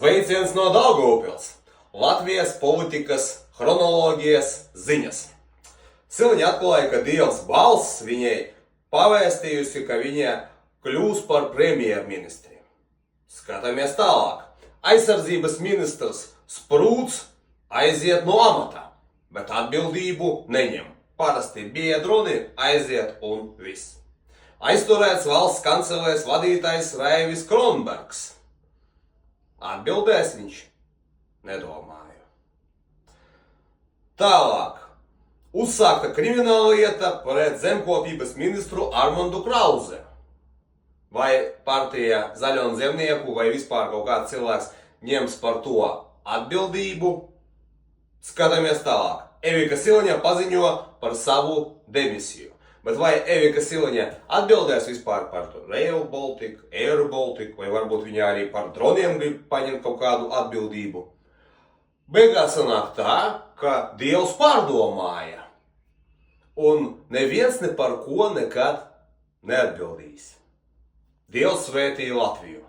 Sveiciens no Daugavpils, Latvijas politikas chronoloģijas ziņas. Siliņa atklāja, ka Dievs balss viņai pavēstījusi, ka viņa kļūs par premjerministri. Skatāmies tālāk. Aizsardzības ministrs Sprūts aiziet no amata, bet atbildību neņem. Parasti biedruni aiziet un viss. Aizturēts valsts kancelēs vadītājs Raivis Kronbergs. Atbildēs viņš? Nedomāju. Tālāk. Uzsākta krimināla lieta pret zemkopības ministru Armandu Krauzi. Vai partija Zaļo un Zemnieku vai vispār kaut kāds cilvēks ņems par to atbildību? Skatāmies tālāk. Evika Siliņa paziņo par savu demisiju. Bet vai Evika Siliņa atbildēs vispār par Rail Baltica, Air Baltica, vai varbūt viņa arī par droniem grib paņemt kaut kādu atbildību? Beigās sanāk tā, ka Dievs pārdomāja, un neviens ne par ko nekad neatbildīs. Dievs svētīja Latviju.